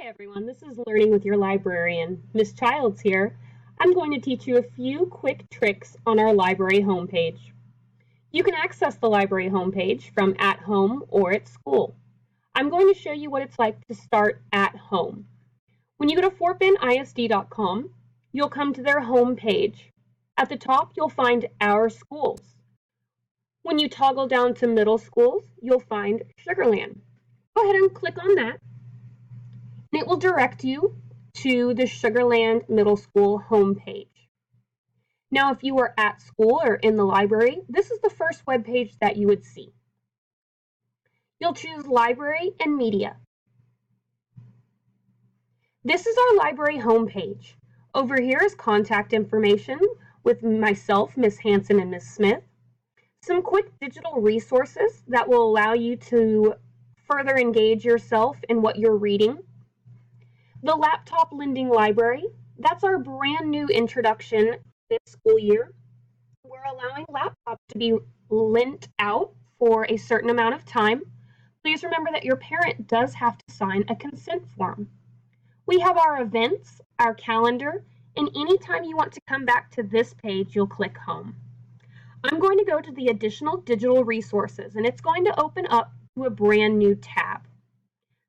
Everyone, this is Learning with your librarian. Miss Childs here. I'm going to teach you a few quick tricks on our library homepage. You can access the library homepage from at home or at school. I'm going to show you what it's like to start at home. When you go to fortbendisd.com, you'll come to their homepage. At the top, you'll find our schools. When you toggle down to middle schools, you'll find Sugarland. Go ahead and click on that. And it will direct you to the Sugarland Middle School homepage. Now, if you were at school or in the library, this is the first web page that you would see. You'll choose Library and Media. This is our library homepage. Over here is contact information with myself, Miss Hanson, and Miss Smith. Some quick digital resources that will allow you to further engage yourself in what you're reading. The Laptop Lending Library, that's our brand new introduction this school year. We're allowing laptops to be lent out for a certain amount of time. Please remember that your parent does have to sign a consent form. We have our events, our calendar, and anytime you want to come back to this page, you'll click Home. I'm going to go to the additional digital resources, and it's going to open up to a brand new tab.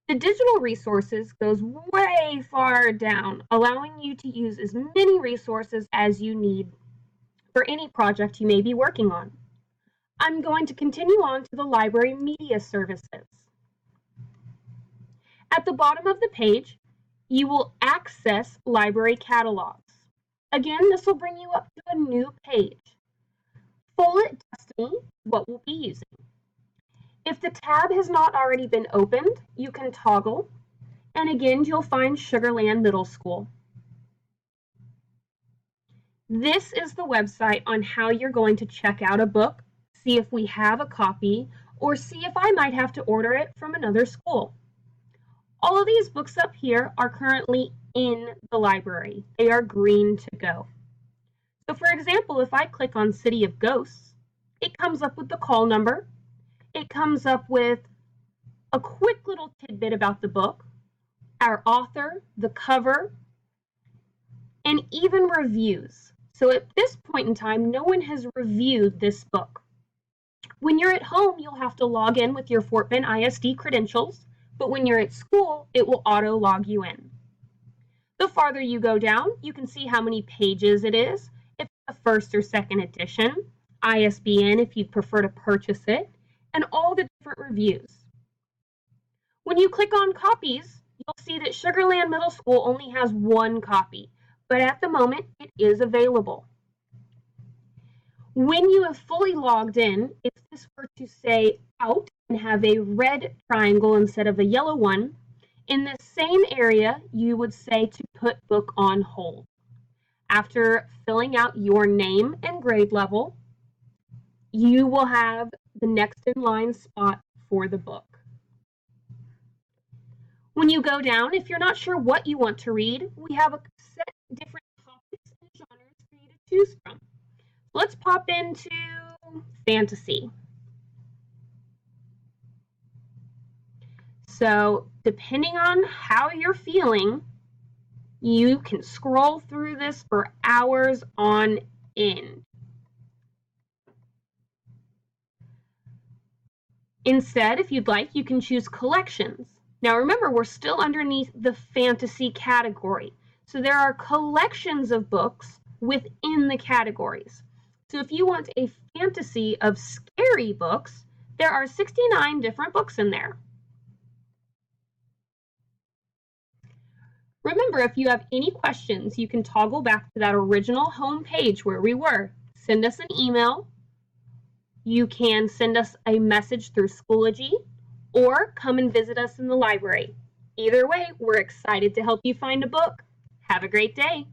The digital resources goes way far down, allowing you to use as many resources as you need for any project you may be working on. I'm going to continue on to the library media services. At the bottom of the page, you will access library catalogs. Again, this will bring you up to a new page. Follett Destiny is what we'll be using. If the tab has not already been opened, you can toggle, and again, you'll find Sugarland Middle School. This is the website on how you're going to check out a book, see if we have a copy, or see if I might have to order it from another school. All of these books up here are currently in the library. They are green to go. So for example, if I click on City of Ghosts, it comes up with the call number. It comes up with a quick little tidbit about the book, our author, the cover, and even reviews. So at this point in time, no one has reviewed this book. When you're at home, you'll have to log in with your Fort Bend ISD credentials, but when you're at school, it will auto log you in. The farther you go down, you can see how many pages it is, if it's a first or second edition, ISBN if you'd prefer to purchase it, and all the different reviews. When you click on copies, you'll see that Sugarland Middle School only has one copy, but at the moment it is available. When you have fully logged in, if this were to say out and have a red triangle instead of a yellow one, in the same area you would say to put book on hold. After filling out your name and grade level, you will have the next in line spot for the book. When you go down, if you're not sure what you want to read, we have a set of different topics and genres for you to choose from. Let's pop into fantasy. So depending on how you're feeling, you can scroll through this for hours on end. Instead, if you'd like, you can choose collections. Now remember, we're still underneath the fantasy category. So there are collections of books within the categories. So if you want a fantasy of scary books, there are 69 different books in there. Remember, if you have any questions, you can toggle back to that original home page where we were. Send us an email. You can send us a message through Schoology or come and visit us in the library. Either way, we're excited to help you find a book. Have a great day.